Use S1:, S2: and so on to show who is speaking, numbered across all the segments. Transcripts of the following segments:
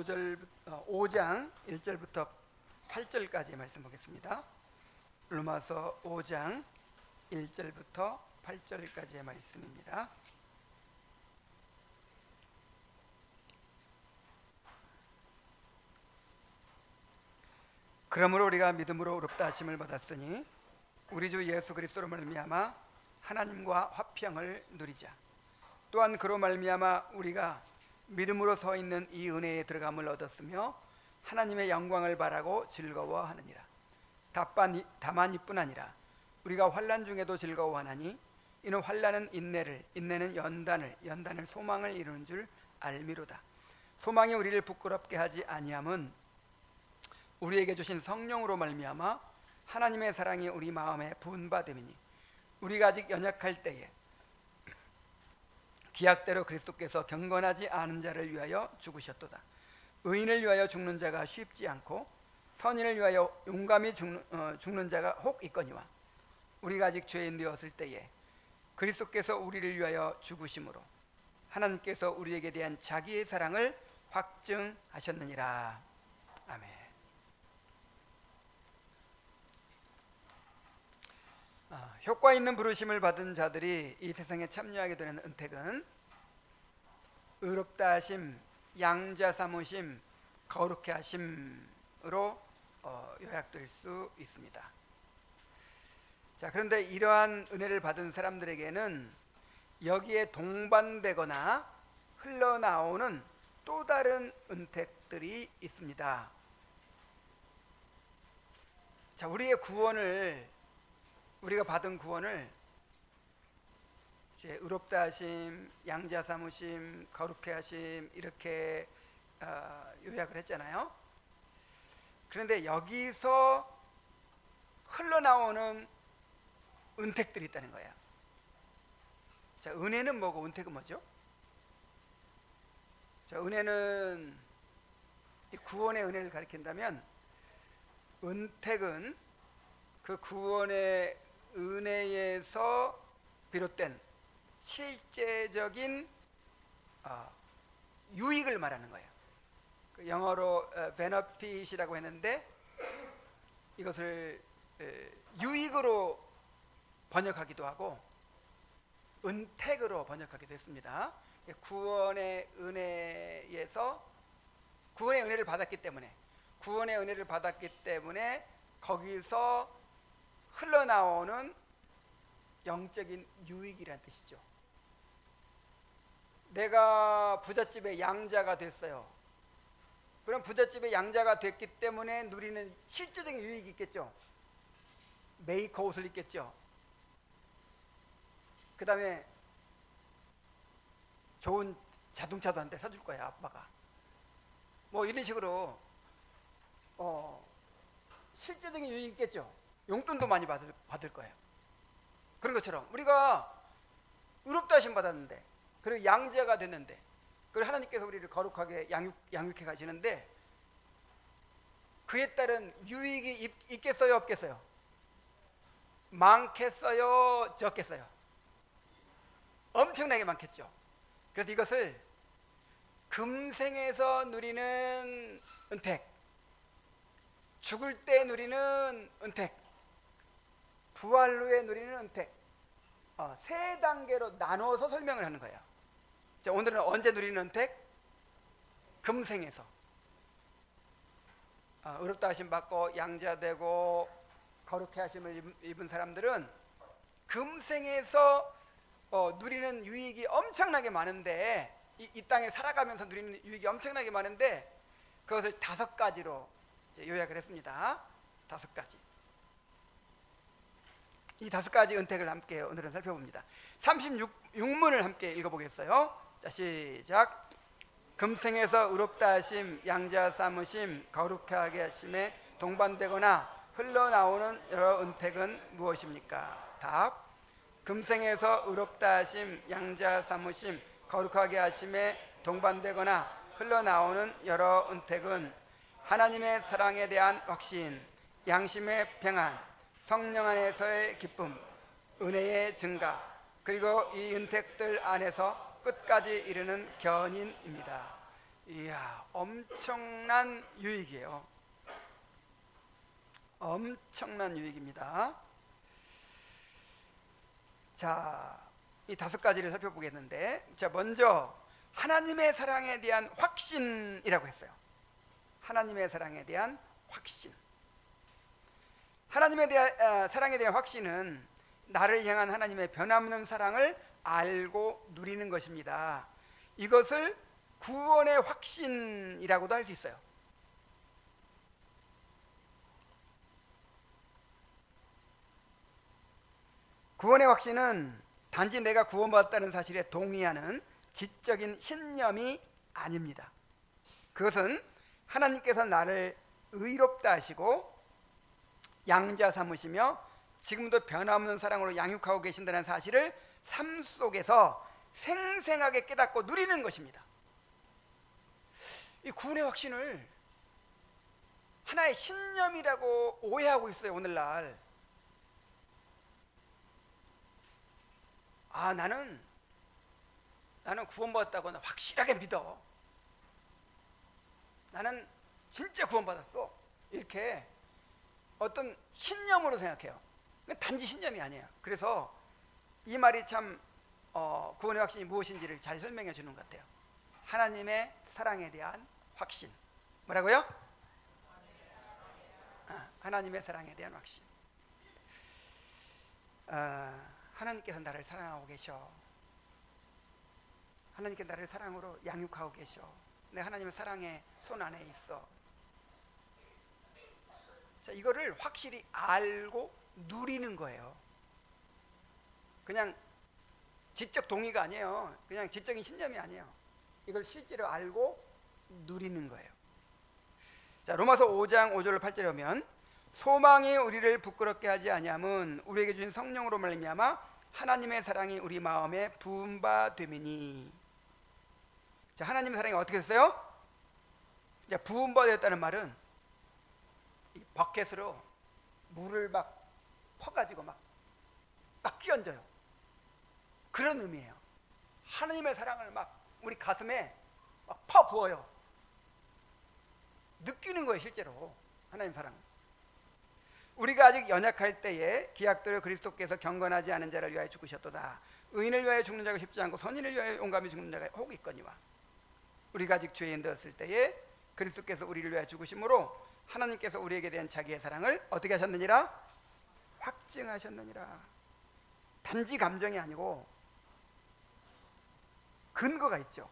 S1: 5장 1절부터 8절까지의 말씀 보겠습니다. 로마서 5장 1절부터 8절까지의 말씀입니다. 그러므로 우리가 믿음으로 의롭다 하심을 받았으니 우리 주 예수 그리스도로 말미암아 하나님과 화평을 누리자. 또한 그로 말미암아 우리가 믿음으로 서 있는 이 은혜에 들어감을 얻었으며 하나님의 영광을 바라고 즐거워하느니라. 다만 이뿐 아니라 우리가 환난 중에도 즐거워하나니 이는 환난은 인내를, 인내는 연단을 소망을 이루는 줄 알미로다. 소망이 우리를 부끄럽게 하지 아니함은 우리에게 주신 성령으로 말미암아 하나님의 사랑이 우리 마음에 부은받음이니 우리가 아직 연약할 때에 기약대로 그리스도께서 경건하지 않은 자를 위하여 죽으셨도다. 의인을 위하여 죽는 자가 쉽지 않고 선인을 위하여 용감히 죽는 자가 혹 있거니와 우리가 아직 죄인 되었을 때에 그리스도께서 우리를 위하여 죽으심으로 하나님께서 우리에게 대한 자기의 사랑을 확증하셨느니라. 아멘. 효과 있는 부르심을 받은 자들이 이 세상에 참여하게 되는 은택은 의롭다 하심, 양자 삼으심, 거룩해 하심으로 요약될 수 있습니다. 자, 그런데 이러한 은혜를 받은 사람들에게는 여기에 동반되거나 흘러나오는 또 다른 은택들이 있습니다. 자, 우리가 받은 구원을 이제 의롭다 하심, 양자 삼으심, 거룩해 하심 이렇게 요약을 했잖아요. 그런데 여기서 흘러나오는 은택들이 있다는 거예요. 자, 은혜는 뭐고 은택은 뭐죠? 자, 은혜는 이 구원의 은혜를 가리킨다면 은택은 그 구원의 은혜에서 비롯된 실제적인 유익을 말하는 거예요. 그 영어로 benefit이라고 했는데 이것을 유익으로 번역하기도 하고 은택으로 번역하기도 했습니다. 구원의 은혜에서 구원의 은혜를 받았기 때문에 거기서 흘러나오는 영적인 유익이라는 뜻이죠. 내가 부잣집의 양자가 됐어요. 그럼 부잣집의 양자가 됐기 때문에 누리는 실제적인 유익이 있겠죠. 메이커 옷을 입겠죠. 그 다음에 좋은 자동차도 한 대 사줄 거야, 아빠가. 뭐 이런 식으로 실제적인 유익이 있겠죠. 용돈도 많이 받을 거예요. 그런 것처럼 우리가 의롭다 하심 받았는데, 그리고 양자가 됐는데, 그리고 하나님께서 우리를 거룩하게 양육해 가시는데 그에 따른 유익이 있겠어요, 없겠어요? 많겠어요, 적겠어요? 엄청나게 많겠죠. 그래서 이것을 금생에서 누리는 은택, 죽을 때 누리는 은택, 부활 후에 누리는 은택, 세 단계로 나누어서 설명을 하는 거예요. 자, 오늘은 언제 누리는 은택? 금생에서 의롭다 하심 받고 양자되고 거룩해 하심을 입은 사람들은 금생에서 누리는 유익이 엄청나게 많은데, 이 땅에 살아가면서 누리는 유익이 엄청나게 많은데 그것을 5가지로 이제 요약을 했습니다. 5가지. 이 5가지 은택을 함께 오늘은 살펴봅니다. 36문을 함께 읽어보겠어요. 자, 시작. 금생에서 의롭다 하심, 양자 삼으심, 거룩하게 하심에 동반되거나 흘러나오는 여러 은택은 무엇입니까? 답. 금생에서 의롭다 하심, 양자 삼으심, 거룩하게 하심에 동반되거나 흘러나오는 여러 은택은 하나님의 사랑에 대한 확신, 양심의 평안, 성령 안에서의 기쁨, 은혜의 증가, 그리고 이 은택들 안에서 끝까지 이르는 견인입니다. 이야, 엄청난 유익이에요. 엄청난 유익입니다. 자, 이 5가지를 살펴보겠는데, 자, 먼저 하나님의 사랑에 대한 확신이라고 했어요. 하나님의 사랑에 대한 확신. 하나님에 대한 사랑에 대한 확신은 나를 향한 하나님의 변함없는 사랑을 알고 누리는 것입니다. 이것을 구원의 확신이라고도 할 수 있어요. 구원의 확신은 단지 내가 구원받았다는 사실에 동의하는 지적인 신념이 아닙니다. 그것은 하나님께서 나를 의롭다 하시고 양자 삼으시며 지금도 변함없는 사랑으로 양육하고 계신다는 사실을 삶 속에서 생생하게 깨닫고 누리는 것입니다. 이 구원의 확신을 하나의 신념이라고 오해하고 있어요. 오늘날 나는 구원받았다고 확실하게 믿어. 나는 진짜 구원받았어. 이렇게 어떤 신념으로 생각해요. 단지 신념이 아니에요. 그래서 이 말이 참 구원의 확신이 무엇인지를 잘 설명해 주는 것 같아요. 하나님의 사랑에 대한 확신. 뭐라고요? 하나님의 사랑에 대한 확신. 하나님께서 나를 사랑하고 계셔. 하나님께 나를 사랑으로 양육하고 계셔. 내 하나님의 사랑의 손 안에 있어. 자, 이거를 확실히 알고 누리는 거예요. 그냥 지적 동의가 아니에요. 그냥 지적인 신념이 아니에요. 이걸 실제로 알고 누리는 거예요. 자, 로마서 5장 5절 8절에 보면 소망이 우리를 부끄럽게 하지 아니함은 우리에게 주신 성령으로 말미암아 하나님의 사랑이 우리 마음에 부은 바 됨이니. 자, 하나님의 사랑이 어떻게 됐어요? 자, 부은 바 되었다는 말은 이 버켓으로 물을 막 퍼가지고 막 끼얹어요. 그런 의미예요. 하나님의 사랑을 막 우리 가슴에 막 퍼부어요. 느끼는 거예요. 실제로 하나님 사랑. 우리가 아직 연약할 때에 기약대로 그리스도께서 경건하지 않은 자를 위하여 죽으셨도다. 의인을 위하여 죽는 자가 쉽지 않고 선인을 위하여 용감히 죽는 자가 혹 있거니와. 우리가 아직 죄인 되었을 때에 그리스도께서 우리를 위하여 죽으심으로 하나님께서 우리에게 대한 자기의 사랑을 어떻게 하셨느니라? 확증하셨느니라. 단지 감정이 아니고 근거가 있죠.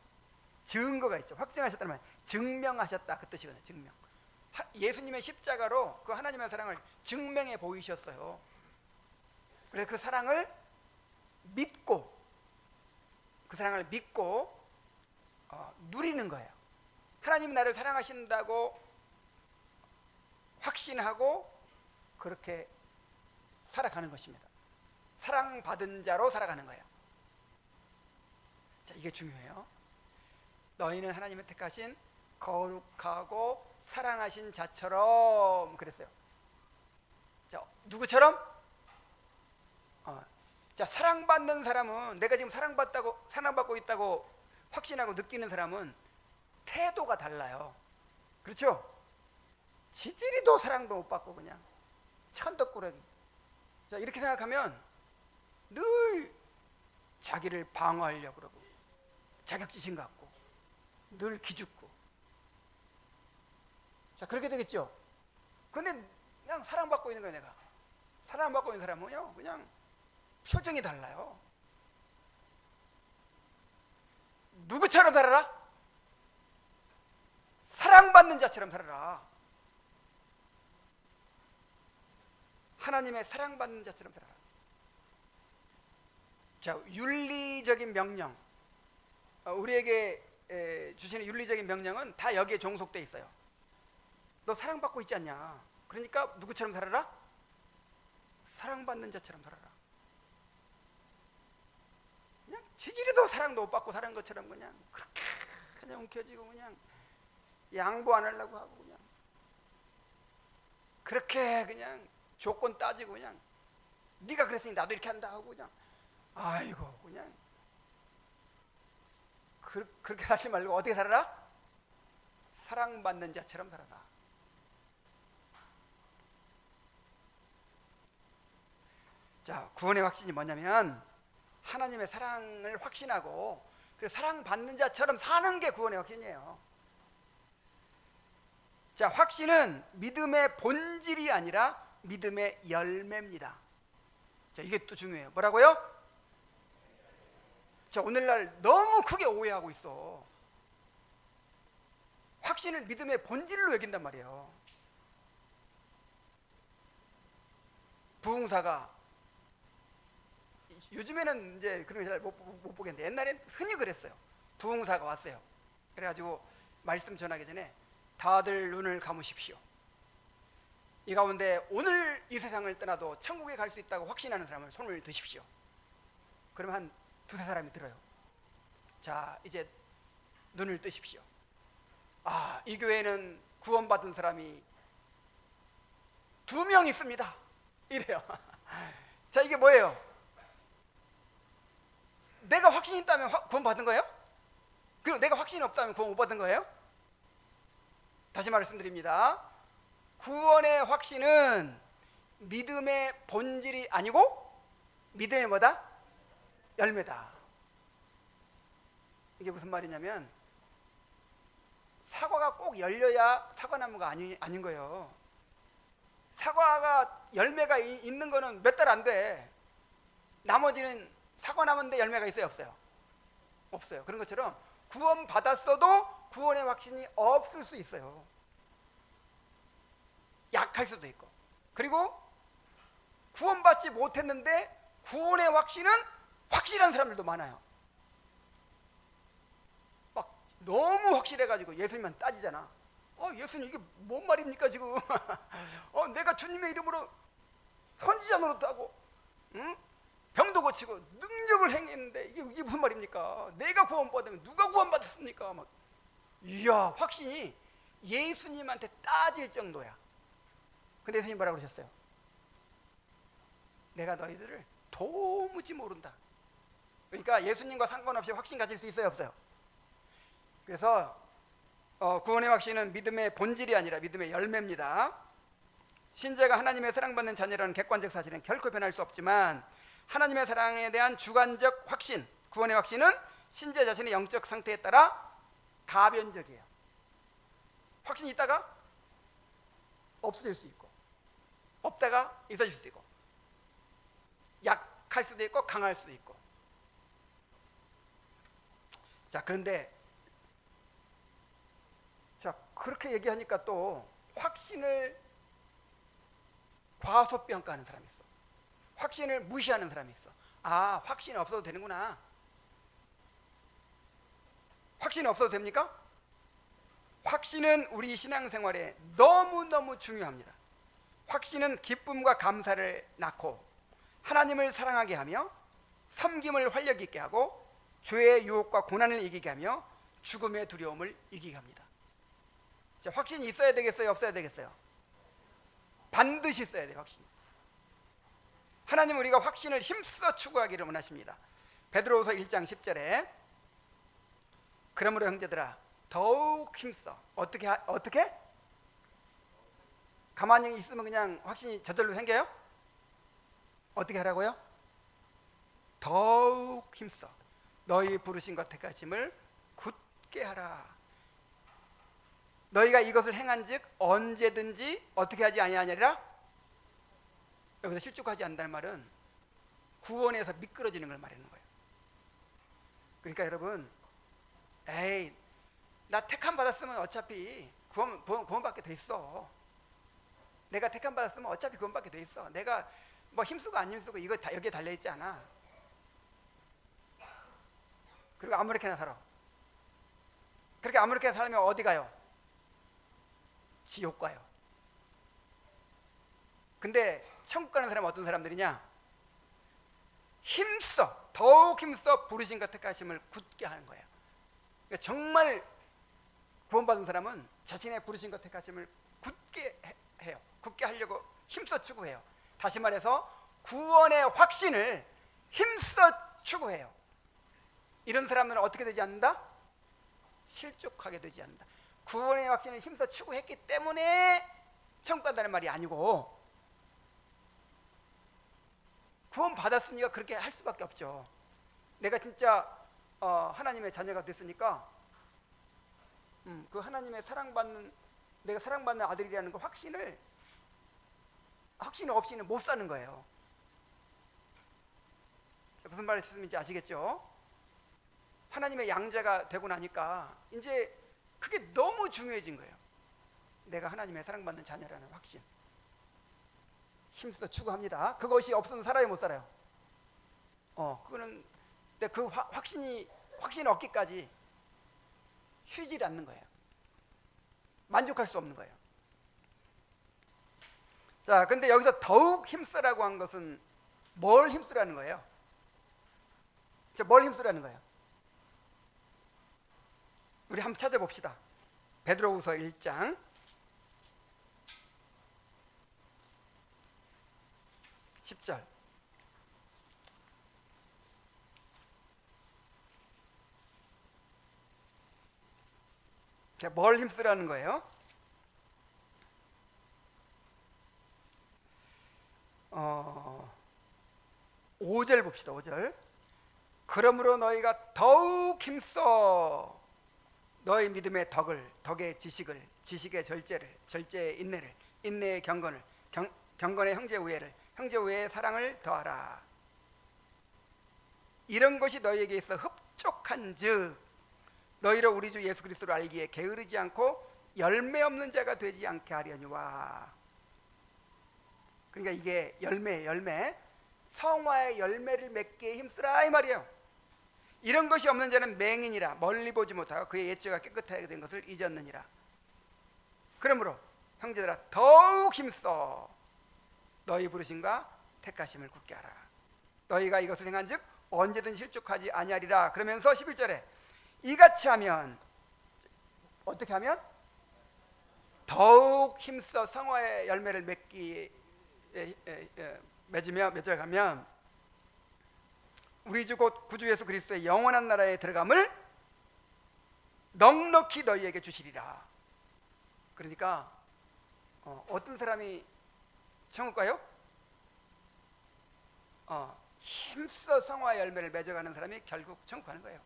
S1: 증거가 있죠. 확증하셨다는 말, 증명하셨다 그 뜻이거든요. 증명. 예수님의 십자가로 그 하나님의 사랑을 증명해 보이셨어요. 그래서 그 사랑을 믿고 누리는 거예요. 하나님이 나를 사랑하신다고 확신하고 그렇게 살아가는 것입니다. 사랑받은 자로 살아가는 거예요. 자, 이게 중요해요. 너희는 하나님의 택하신 거룩하고 사랑하신 자처럼 그랬어요. 자, 누구처럼? 자, 사랑받는 사람은 내가 지금 사랑받고 있다고 확신하고 느끼는 사람은 태도가 달라요. 그렇죠? 지지리도 사랑도 못 받고 그냥 천덕꾸러기. 자, 이렇게 생각하면 늘 자기를 방어하려고 그러고 자격지심 갖고 늘 기죽고. 자, 그렇게 되겠죠. 그런데 그냥 사랑받고 있는 거예요. 내가 사랑받고 있는 사람은요 그냥 표정이 달라요. 누구처럼 살아라? 사랑받는 자처럼 살아라. 하나님의 사랑받는 자처럼 살아라. 자, 윤리적인 명령, 우리에게 주시는 윤리적인 명령은 다 여기에 종속되어 있어요. 너 사랑받고 있지 않냐? 그러니까 누구처럼 살아라? 사랑받는 자처럼 살아라. 그냥 지지리도 사랑도 못 받고 사는 것처럼 그냥 그렇게 그냥 움켜쥐고 그냥 양보 안 하려고 하고 그냥 그렇게 그냥 조건 따지고 그냥 네가 그랬으니 나도 이렇게 한다 하고 그냥 아이고 그냥 그렇게 살지 말고 어떻게 살아라? 사랑받는 자처럼 살아라. 자, 구원의 확신이 뭐냐면 하나님의 사랑을 확신하고 그 사랑받는 자처럼 사는 게 구원의 확신이에요. 자, 확신은 믿음의 본질이 아니라 믿음의 열매입니다. 자, 이게 또 중요해요. 뭐라고요? 자, 오늘날 너무 크게 오해하고 있어. 확신을 믿음의 본질로 여긴단 말이에요. 부흥사가 요즘에는 이제 그런 거 잘 못 보겠는데 옛날엔 흔히 그랬어요. 부흥사가 왔어요. 그래가지고 말씀 전하기 전에 다들 눈을 감으십시오. 이 가운데 오늘 이 세상을 떠나도 천국에 갈 수 있다고 확신하는 사람은 손을 드십시오. 그러면 한 두세 사람이 들어요. 자, 이제 눈을 뜨십시오. 아, 이 교회는 구원받은 사람이 2명 있습니다. 이래요. 자, 이게 뭐예요? 내가 확신이 있다면 구원 받은 거예요? 그리고 내가 확신이 없다면 구원 못 받은 거예요? 다시 말씀드립니다. 구원의 확신은 믿음의 본질이 아니고 믿음의 뭐다? 열매다. 이게 무슨 말이냐면 사과가 꼭 열려야 사과나무가 아닌 거예요. 사과가 열매가 있는 거는 몇 달 안 돼. 나머지는 사과나무인데 열매가 있어요, 없어요? 없어요. 그런 것처럼 구원 받았어도 구원의 확신이 없을 수 있어요. 약할 수도 있고. 그리고 구원받지 못했는데 구원의 확신은 확실한 사람들도 많아요. 막 너무 확실해가지고 예수님만 따지잖아. 예수님 이게 뭔 말입니까 지금? 내가 주님의 이름으로 선지자 노릇하고, 응? 병도 고치고 능력을 행했는데 이게 무슨 말입니까? 내가 구원받으면 누가 구원받았습니까? 막, 이야, 확신이 예수님한테 따질 정도야. 근데 예수님 뭐라고 그러셨어요? 내가 너희들을 도무지 모른다. 그러니까 예수님과 상관없이 확신 가질 수 있어요, 없어요? 그래서 구원의 확신은 믿음의 본질이 아니라 믿음의 열매입니다. 신자가 하나님의 사랑받는 자녀라는 객관적 사실은 결코 변할 수 없지만 하나님의 사랑에 대한 주관적 확신, 구원의 확신은 신자 자신의 영적 상태에 따라 가변적이에요. 확신이 있다가 없어질 수 있고, 없다가 있어질 수 있고, 약할 수도 있고 강할 수도 있고. 자, 그런데 자, 그렇게 얘기하니까 또 확신을 과소평가하는 사람이 있어. 확신을 무시하는 사람이 있어. 아, 확신이 없어도 되는구나. 확신이 없어도 됩니까? 확신은 우리 신앙생활에 너무너무 중요합니다. 확신은 기쁨과 감사를 낳고 하나님을 사랑하게 하며 섬김을 활력 있게 하고 죄의 유혹과 고난을 이기게 하며 죽음의 두려움을 이기게 합니다. 자, 확신이 있어야 되겠어요? 없어야 되겠어요? 반드시 있어야 돼요, 확신. 하나님은 우리가 확신을 힘써 추구하기를 원하십니다. 베드로후서 1장 10절에 그러므로 형제들아 더욱 힘써. 어떻게? 가만히 있으면 그냥 확신이 저절로 생겨요? 어떻게 하라고요? 더욱 힘써 너희 부르심과 택하심을 굳게 하라. 너희가 이것을 행한즉 언제든지 어떻게 하지 아니하니라. 여기서 실족하지 않는다는 말은 구원에서 미끄러지는 걸 말하는 거예요. 그러니까 여러분, 에이, 나 택함 받았으면 어차피 구원받게 돼 있어. 내가 택함 받았으면 어차피 구원받게 돼 있어. 내가 뭐 힘쓰고 안 힘쓰고 이거 다 여기에 달려 있지 않아. 그리고 아무렇게나 살아. 그렇게 아무렇게나 살면 어디 가요? 지옥 가요. 근데 천국 가는 사람은 어떤 사람들이냐? 힘써, 더욱 힘써 부르심과 택하심을 굳게 하는 거예요. 그러니까 정말 구원받은 사람은 자신의 부르심과 택하심을 굳게 해요. 굳게 하려고 힘써 추구해요. 다시 말해서 구원의 확신을 힘써 추구해요. 이런 사람들은 어떻게 되지 않는다? 실족하게 되지 않는다. 구원의 확신을 힘써 추구했기 때문에 천국 간다는 말이 아니고, 구원 받았으니까 그렇게 할 수밖에 없죠. 내가 진짜 하나님의 자녀가 됐으니까 그 하나님의 사랑받는, 내가 사랑받는 아들이라는 그 확신 없이는 못 사는 거예요. 무슨 말씀인지 아시겠죠? 하나님의 양자가 되고 나니까 이제 그게 너무 중요해진 거예요. 내가 하나님의 사랑받는 자녀라는 확신, 힘써 추구합니다. 그것이 없으면 살아요, 못 살아요? 그거는, 근데 그 확신 얻기까지 쉬질 않는 거예요. 만족할 수 없는 거예요. 자, 근데 여기서 더욱 힘쓰라고 한 것은 뭘 힘쓰라는 거예요? 뭘 힘쓰라는 거예요? 우리 한번 찾아봅시다. 베드로후서 1장 10절. 뭘 힘쓰라는 거예요? 5절 봅시다. 5절. 그러므로 너희가 더욱 힘써 너희 믿음의 덕의 지식을, 지식의 절제를, 절제의 인내를, 인내의 경건을, 경건의 형제 우애를, 형제 우애의 사랑을 더하라. 이런 것이 너희에게 있어 흡족한즉 너희로 우리 주 예수 그리스도를 알기에 게으르지 않고 열매 없는 자가 되지 않게 하려니와. 그러니까 이게 열매, 성화의 열매를 맺기에 힘쓰라 이 말이에요. 이런 것이 없는 자는 맹인이라 멀리 보지 못하고 그의 옛죄가 깨끗하게 된 것을 잊었느니라. 그러므로 형제들아 더욱 힘써 너희 부르심과 택하심을 굳게 하라. 너희가 이것을 행한즉 언제든 실족하지 아니하리라. 그러면서 11절에 이같이 하면, 어떻게 하면? 더욱 힘써 성화의 열매를 맺어가면 우리 주 곧 구주 예수 그리스도의 영원한 나라에 들어감을 넉넉히 너희에게 주시리라. 그러니까 어떤 사람이 천국 가요? 힘써 성화 열매를 맺어가는 사람이 결국 천국 가는 거예요.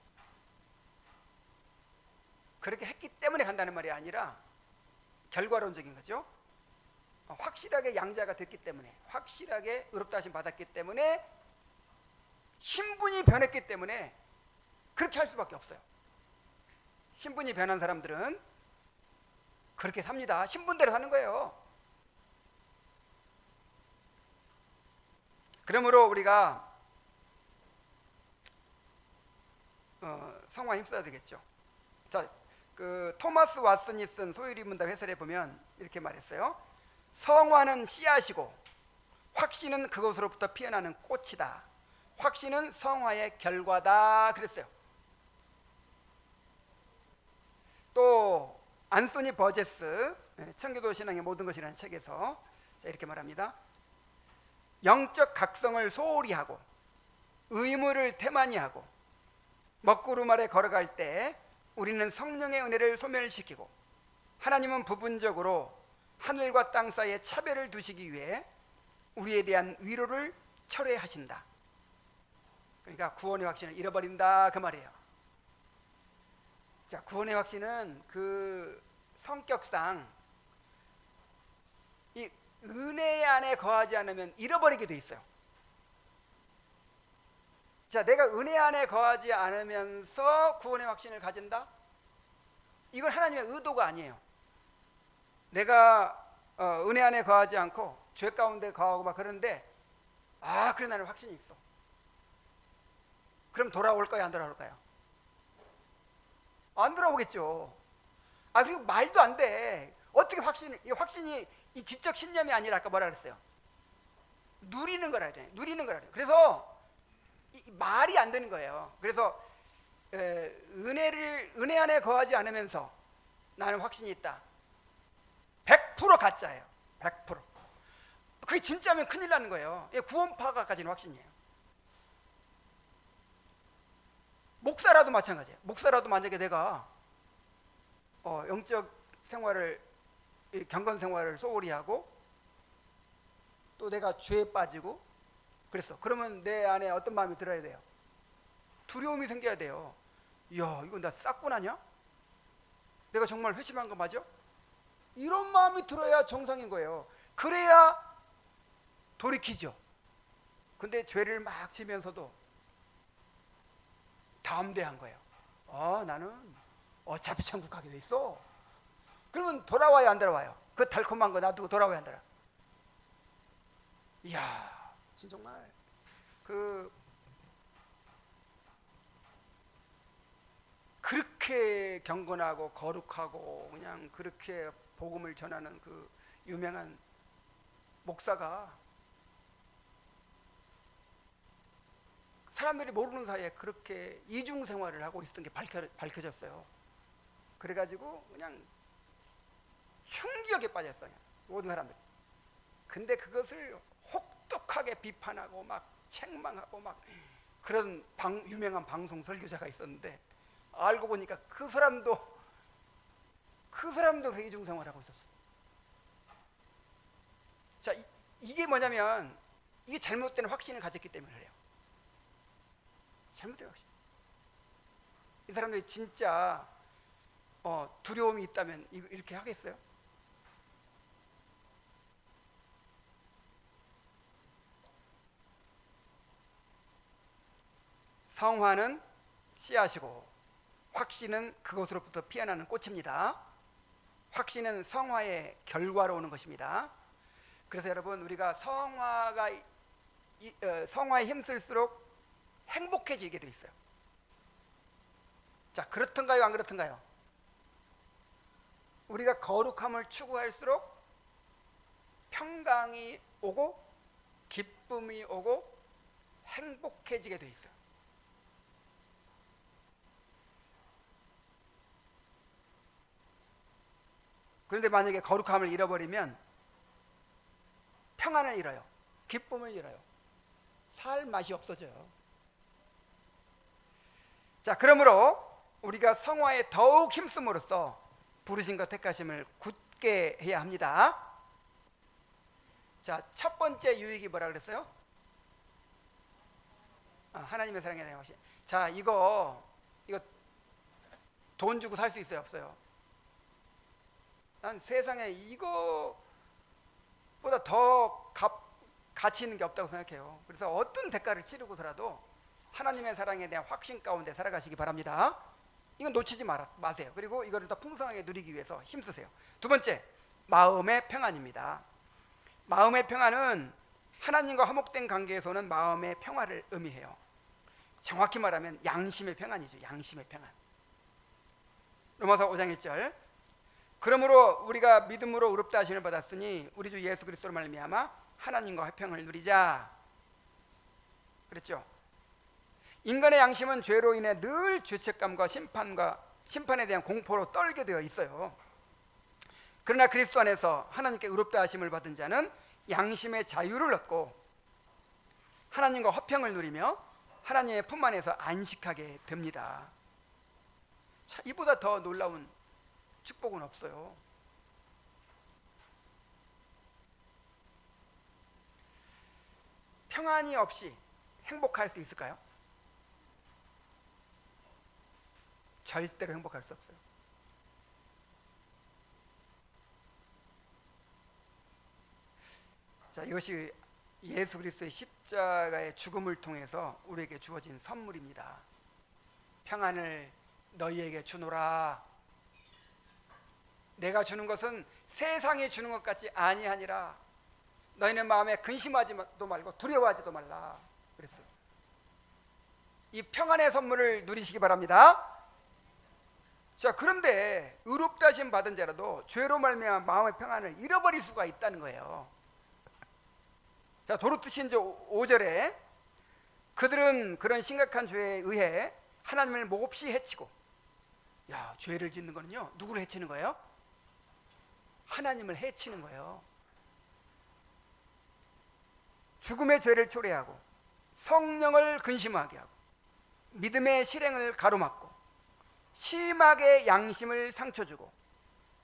S1: 그렇게 했기 때문에 간다는 말이 아니라 결과론적인 거죠. 확실하게 양자가 됐기 때문에, 확실하게 의롭다 하심 받았기 때문에, 신분이 변했기 때문에 그렇게 할 수밖에 없어요. 신분이 변한 사람들은 그렇게 삽니다. 신분대로 사는 거예요. 그러므로 우리가 성화 힘써야 되겠죠. 자, 그 토마스 왓슨이 쓴 소유리 문답 해설에 보면 이렇게 말했어요. 성화는 씨앗이고 확신은 그것으로부터 피어나는 꽃이다. 확신은 성화의 결과다. 그랬어요. 또 안소니 버제스 청교도 신앙의 모든 것이라는 책에서 이렇게 말합니다. 영적 각성을 소홀히 하고 의무를 태만히 하고 먹구름 아래 걸어갈 때 우리는 성령의 은혜를 소멸시키고 하나님은 부분적으로 하늘과 땅 사이에 차별을 두시기 위해 우리에 대한 위로를 철회하신다. 그러니까 구원의 확신을 잃어버린다 그 말이에요. 자, 구원의 확신은 그 성격상 이 은혜 안에 거하지 않으면 잃어버리게 돼 있어요. 자, 내가 은혜 안에 거하지 않으면서 구원의 확신을 가진다? 이건 하나님의 의도가 아니에요. 내가 은혜 안에 거하지 않고 죄 가운데 거하고 막 그러는데 그래 나는 확신이 있어. 그럼 돌아올까요? 안 돌아올까요? 안 돌아오겠죠. 그리고 말도 안 돼. 어떻게 확신이 이 지적 신념이 아니라 아까 뭐라 그랬어요? 누리는 거라 그래요. 누리는 거라 그래요. 그래서 말이 안 되는 거예요. 그래서 은혜 안에 거하지 않으면서 나는 확신이 있다. 100% 가짜예요. 100%. 그게 진짜면 큰일 나는 거예요. 구원파가 가진 확신이에요. 목사라도 마찬가지예요. 목사라도 만약에 내가 영적 생활을, 경건 생활을 소홀히 하고 또 내가 죄에 빠지고 그랬어. 그러면 내 안에 어떤 마음이 들어야 돼요? 두려움이 생겨야 돼요. 이야, 이거 나 싹군하냐? 내가 정말 회심한 거 맞아? 이런 마음이 들어야 정상인 거예요. 그래야 돌이키죠. 근데 죄를 막 지면서도 담대한 거예요. 나는 어차피 천국 가게 돼 있어. 그러면 돌아와요, 안 돌아와요? 그 달콤한 거 놔두고 돌아와요, 안 돌아와요? 이야, 진짜 정말 그렇게 경건하고 거룩하고 그냥 그렇게 복음을 전하는 그 유명한 목사가 사람들이 모르는 사이에 그렇게 이중 생활을 하고 있었던 게 밝혀졌어요. 그래가지고 그냥 충격에 빠졌어요, 모든 사람들이. 근데 그것을 혹독하게 비판하고 막 책망하고 막 그런 유명한 방송 설교자가 있었는데, 알고 보니까 그 사람도 이중 생활하고 있었어요. 자, 이게 뭐냐면 이게 잘못된 확신을 가졌기 때문에 그래요. 잘못된 확신. 이 사람들이 진짜 두려움이 있다면 이렇게 하겠어요? 성화는 씨앗이고 확신은 그것으로부터 피어나는 꽃입니다. 확신은 성화의 결과로 오는 것입니다. 그래서 여러분, 우리가 성화에 힘쓸수록 행복해지게 돼 있어요. 자, 그렇던가요, 안 그렇던가요? 우리가 거룩함을 추구할수록 평강이 오고 기쁨이 오고 행복해지게 돼 있어요. 그런데 만약에 거룩함을 잃어버리면 평안을 잃어요. 기쁨을 잃어요. 살 맛이 없어져요. 자, 그러므로 우리가 성화에 더욱 힘쓰므로써 부르심과 택하심을 굳게 해야 합니다. 자, 첫 번째 유익이 뭐라 그랬어요? 하나님의 사랑에 대한 확신. 자, 이거 돈 주고 살 수 있어요, 없어요? 난 세상에 이거보다 더 가치 있는 게 없다고 생각해요. 그래서 어떤 대가를 치르고서라도 하나님의 사랑에 대한 확신 가운데 살아가시기 바랍니다. 이건 놓치지 마세요. 그리고 이거를 더 풍성하게 누리기 위해서 힘쓰세요. 두 번째, 마음의 평안입니다. 마음의 평안은 하나님과 화목된 관계에서는 마음의 평화를 의미해요. 정확히 말하면 양심의 평안이죠. 양심의 평안. 로마서 5장 1절. 그러므로 우리가 믿음으로 의롭다 하심을 받았으니 우리 주 예수 그리스도로 말미암아 하나님과 화평을 누리자. 그랬죠. 인간의 양심은 죄로 인해 늘 죄책감과 심판에 대한 공포로 떨게 되어 있어요. 그러나 그리스도 안에서 하나님께 의롭다 하심을 받은 자는 양심의 자유를 얻고 하나님과 화평을 누리며 하나님의 품 안에서 안식하게 됩니다. 자, 이보다 더 놀라운 축복은 없어요. 평안이 없이 행복할 수 있을까요? 절대로 행복할 수 없어요. 자, 이것이 예수 그리스도의 십자가의 죽음을 통해서 우리에게 주어진 선물입니다. 평안을 너희에게 주노라. 내가 주는 것은 세상이 주는 것 같지 아니하니라. 너희는 마음에 근심하지도 말고 두려워하지도 말라. 그랬어요. 이 평안의 선물을 누리시기 바랍니다. 자, 그런데 의롭다 하심 받은 자라도 죄로 말미암아 마음의 평안을 잃어버릴 수가 있다는 거예요. 자, 도르트신조 5절에 그들은 그런 심각한 죄에 의해 하나님을 몹시 해치고, 야, 죄를 짓는 거는요, 누구를 해치는 거예요? 하나님을 해치는 거예요. 죽음의 죄를 초래하고 성령을 근심하게 하고 믿음의 실행을 가로막고 심하게 양심을 상처 주고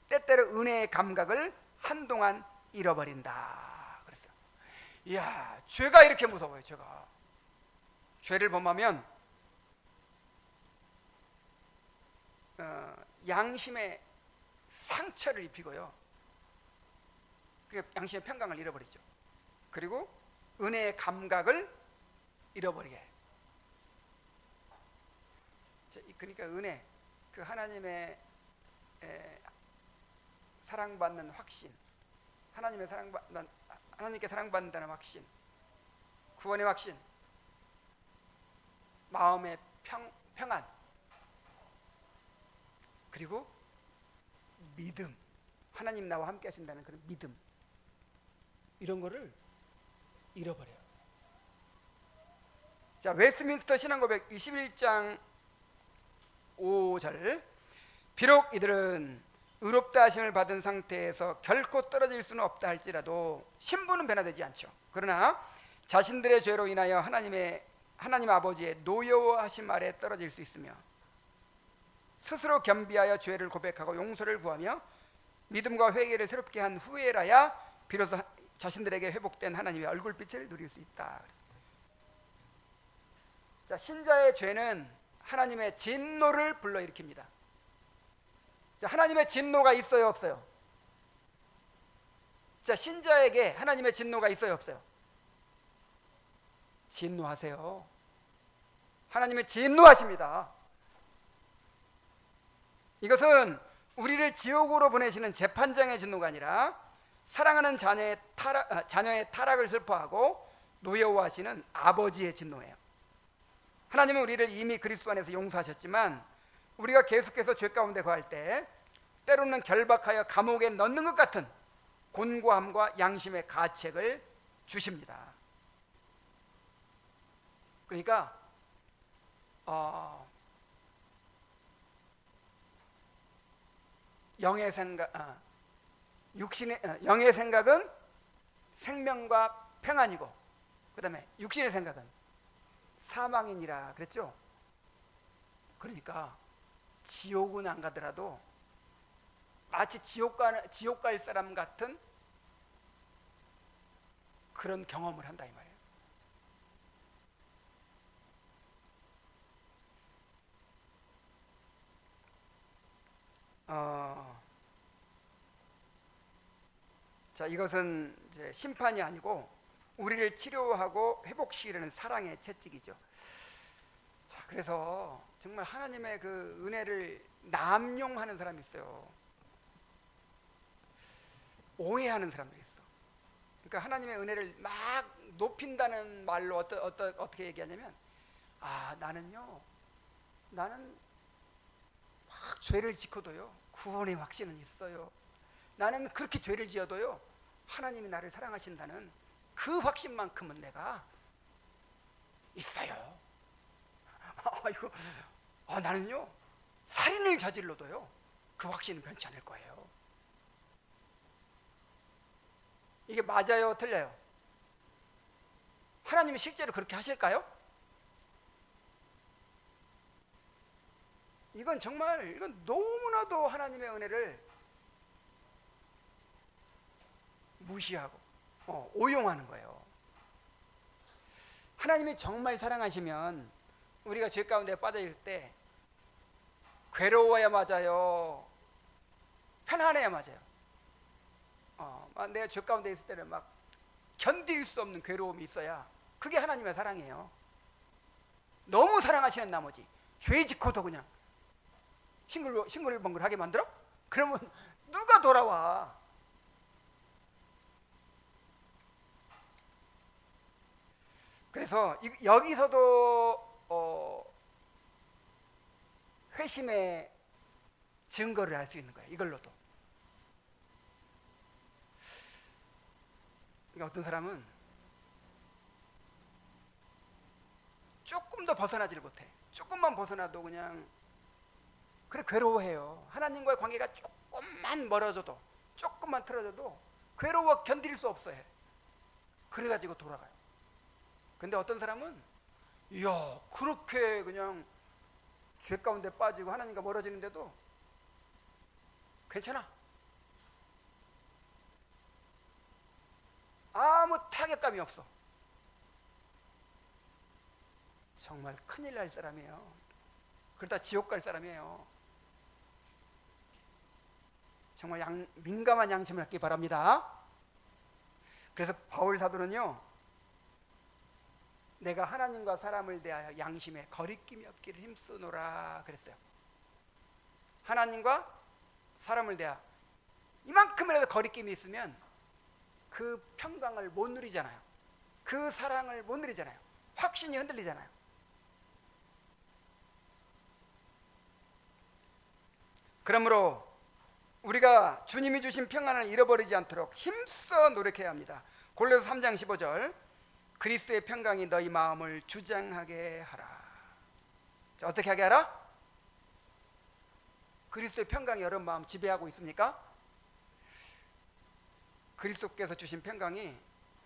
S1: 때때로 은혜의 감각을 한동안 잃어버린다. 그랬어요. 이야, 죄가 이렇게 무서워요. 죄를 범하면 양심에 상처를 입히고요. 양심의 평강을 잃어버리죠. 그리고 은혜의 감각을 잃어버리게 해요. 그러니까 은혜, 그 하나님의 사랑받는 확신, 하나님께 사랑받는다는 확신, 구원의 확신, 마음의 평안, 그리고 믿음, 하나님 나와 함께 하신다는 그런 믿음, 이런 거를 잃어버려요. 자, 웨스트민스터 신앙고백 21장 5절. 비록 이들은 의롭다 하심을 받은 상태에서 결코 떨어질 수는 없다 할지라도 신분은 변화되지 않죠. 그러나 자신들의 죄로 인하여 하나님 아버지의 노여워하심 아래 떨어질 수 있으며 스스로 겸비하여 죄를 고백하고 용서를 구하며 믿음과 회개를 새롭게 한 후에라야 비로소 자신들에게 회복된 하나님의 얼굴빛을 누릴 수 있다. 자, 신자의 죄는 하나님의 진노를 불러일으킵니다. 자, 하나님의 진노가 있어요, 없어요? 자, 신자에게 하나님의 진노가 있어요, 없어요? 진노하세요. 하나님의 진노하십니다. 이것은 우리를 지옥으로 보내시는 재판장의 진노가 아니라 사랑하는 자녀의 타락을 슬퍼하고 노여워하시는 아버지의 진노예요. 하나님은 우리를 이미 그리스도 안에서 용서하셨지만 우리가 계속해서 죄 가운데 거할 때 때로는 결박하여 감옥에 넣는 것 같은 곤고함과 양심의 가책을 주십니다. 그러니까 영의 생각은 생명과 평안이고, 그 다음에 육신의 생각은 사망이니라 그랬죠. 그러니까 지옥은 안 가더라도 마치 지옥 갈 사람 같은 그런 경험을 한다 이 말이에요. 자, 이것은 이제 심판이 아니고 우리를 치료하고 회복시키려는 사랑의 채찍이죠. 자, 그래서 정말 하나님의 그 은혜를 남용하는 사람이 있어요. 오해하는 사람들이 있어. 그러니까 하나님의 은혜를 막 높인다는 말로 어떻게 얘기하냐면, 나는 막 죄를 짓고도요 구원의 확신은 있어요. 나는 그렇게 죄를 지어도요 하나님이 나를 사랑하신다는 그 확신만큼은 내가 있어요. 나는요 살인을 저질러도요 그 확신은 변치 않을 거예요. 이게 맞아요, 틀려요? 하나님이 실제로 그렇게 하실까요? 이건 너무나도 하나님의 은혜를 무시하고 오용하는 거예요. 하나님이 정말 사랑하시면 우리가 죄 가운데 빠져있을 때 괴로워야 맞아요, 편안해야 맞아요. 내가 죄 가운데 있을 때는 막 견딜 수 없는 괴로움이 있어야 그게 하나님의 사랑이에요. 너무 사랑하시는 나머지 죄 짓고도 그냥 싱글벙글하게 만들어? 그러면 누가 돌아와? 그래서 여기서도 회심의 증거를 알 수 있는 거예요. 이걸로도. 그러니까 어떤 사람은 조금 더 벗어나지를 못해. 조금만 벗어나도 그냥 괴로워해요. 하나님과의 관계가 조금만 멀어져도, 조금만 틀어져도 괴로워 견딜 수 없어 해. 그래가지고 돌아가요. 근데 어떤 사람은 그렇게 그냥 죄 가운데 빠지고 하나님과 멀어지는데도 괜찮아. 아무 타격감이 없어. 정말 큰일 날 사람이에요. 그러다 지옥 갈 사람이에요. 정말 민감한 양심을 갖기 바랍니다. 그래서 바울 사도는요, 내가 하나님과 사람을 대하여 양심에 거리낌이 없기를 힘쓰노라 그랬어요. 하나님과 사람을 대하여 이만큼이라도 거리낌이 있으면 그 평강을 못 누리잖아요. 그 사랑을 못 누리잖아요. 확신이 흔들리잖아요. 그러므로 우리가 주님이 주신 평안을 잃어버리지 않도록 힘써 노력해야 합니다. 골로새 3장 15절, 그리스도의 평강이 너희 마음을 주장하게 하라. 자, 어떻게 하게 하라? 그리스도의 평강이 여러분 마음 지배하고 있습니까? 그리스도께서 주신 평강이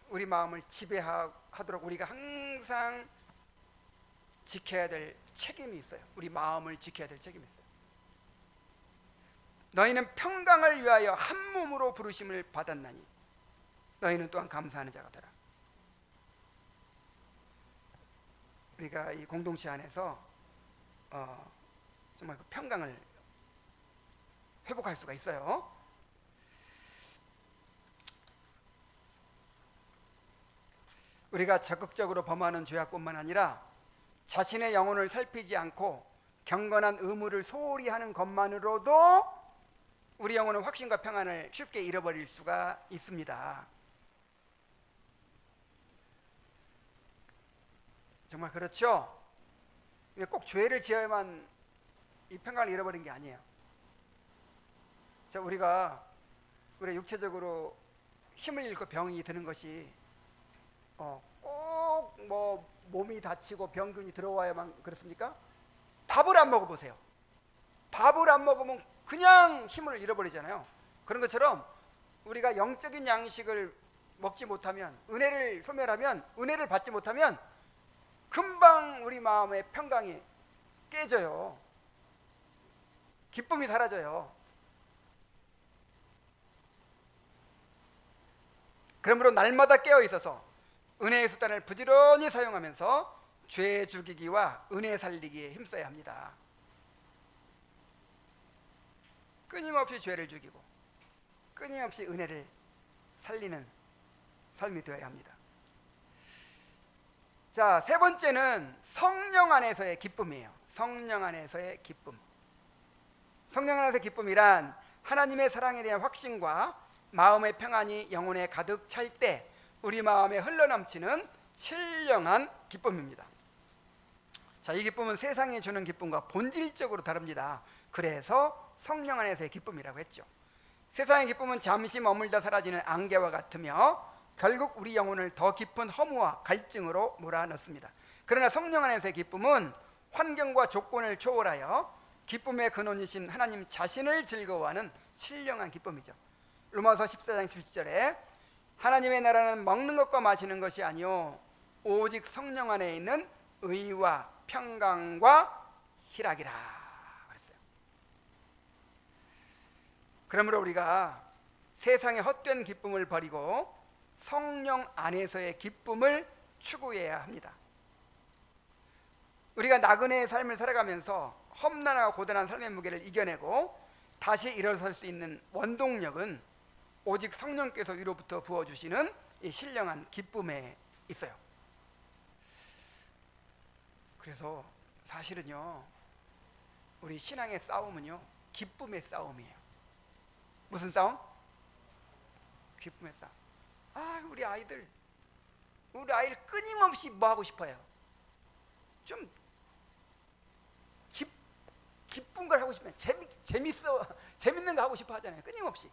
S1: 우리 마음을 지배하도록 우리가 항상 지켜야 될 책임이 있어요. 우리 마음을 지켜야 될 책임이 있어요. 너희는 평강을 위하여 한 몸으로 부르심을 받았나니 너희는 또한 감사하는 자가 되라. 우리가 이 공동체 안에서 정말 그 평강을 회복할 수가 있어요. 우리가 적극적으로 범하는 죄악뿐만 아니라 자신의 영혼을 살피지 않고 경건한 의무를 소홀히 하는 것만으로도 우리 영혼은 확신과 평안을 쉽게 잃어버릴 수가 있습니다. 정말 그렇죠? 꼭 죄를 지어야만 이 평강을 잃어버린 게 아니에요. 자, 우리가 육체적으로 힘을 잃고 병이 드는 것이 꼭 뭐 몸이 다치고 병균이 들어와야만 그렇습니까? 밥을 안 먹어보세요. 밥을 안 먹으면 그냥 힘을 잃어버리잖아요. 그런 것처럼 우리가 영적인 양식을 먹지 못하면, 은혜를 소멸하면, 은혜를 받지 못하면 금방 우리 마음의 평강이 깨져요. 기쁨이 사라져요. 그러므로 날마다 깨어 있어서 은혜의 수단을 부지런히 사용하면서 죄 죽이기와 은혜 살리기에 힘써야 합니다. 끊임없이 죄를 죽이고 끊임없이 은혜를 살리는 삶이 되어야 합니다. 자, 세 번째는 성령 안에서의 기쁨이에요. 성령 안에서의 기쁨. 성령 안에서의 기쁨이란 하나님의 사랑에 대한 확신과 마음의 평안이 영혼에 가득 찰 때 우리 마음에 흘러넘치는 신령한 기쁨입니다. 자, 이 기쁨은 세상이 주는 기쁨과 본질적으로 다릅니다. 그래서 성령 안에서의 기쁨이라고 했죠. 세상의 기쁨은 잠시 머물다 사라지는 안개와 같으며 결국 우리 영혼을 더 깊은 허무와 갈증으로 몰아넣습니다. 그러나 성령 안에서의 기쁨은 환경과 조건을 초월하여 기쁨의 근원이신 하나님 자신을 즐거워하는 신령한 기쁨이죠. 로마서 14장 17절에 하나님의 나라는 먹는 것과 마시는 것이 아니요 오직 성령 안에 있는 의와 평강과 희락이라 그랬어요. 그러므로 우리가 세상의 헛된 기쁨을 버리고 성령 안에서의 기쁨을 추구해야 합니다. 우리가 나그네의 삶을 살아가면서 험난하고 고단한 삶의 무게를 이겨내고 다시 일어설 수 있는 원동력은 오직 성령께서 위로부터 부어주시는 이 신령한 기쁨에 있어요. 그래서 사실은요, 우리 신앙의 싸움은요 기쁨의 싸움이에요. 무슨 싸움? 기쁨의 싸움. 우리 아이들 끊임없이 뭐 하고 싶어요? 좀 기쁜 걸 하고 싶으면 재밌는 거 하고 싶어 하잖아요. 끊임없이.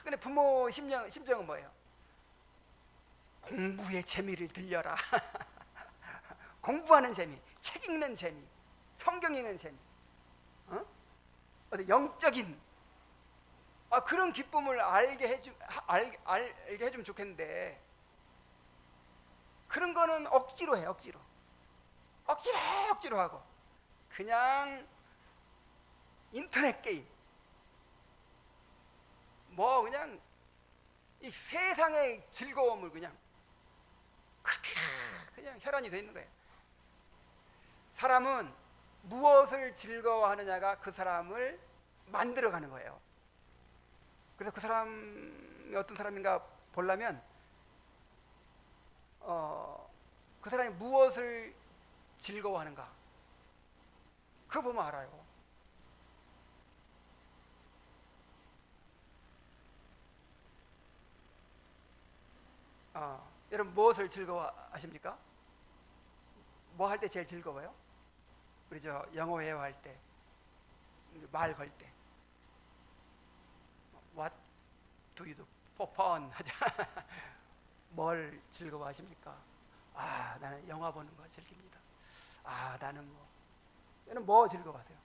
S1: 근데 부모 심정은 뭐예요? 공부의 재미를 들려라. 공부하는 재미, 책 읽는 재미, 성경 읽는 재미, 어떤 영적인 그런 기쁨을 알게 해주면 좋겠는데 그런 거는 억지로 해, 억지로. 억지로 하고 그냥 인터넷 게임 뭐 그냥 이 세상의 즐거움을 그냥 그렇게 그냥 혈안이 돼 있는 거예요. 사람은 무엇을 즐거워하느냐가 그 사람을 만들어가는 거예요. 그래서 그 사람이 어떤 사람인가 보려면 그 사람이 무엇을 즐거워하는가 그거 보면 알아요. 여러분 무엇을 즐거워하십니까? 뭐 할 때 제일 즐거워요? 우리 저 영어 회화할 때, 말 걸 때 What do you do for fun? 하자. 뭘 즐거워하십니까? 나는 영화 보는 거 즐깁니다. 나는 얘는 뭐 즐거워하세요?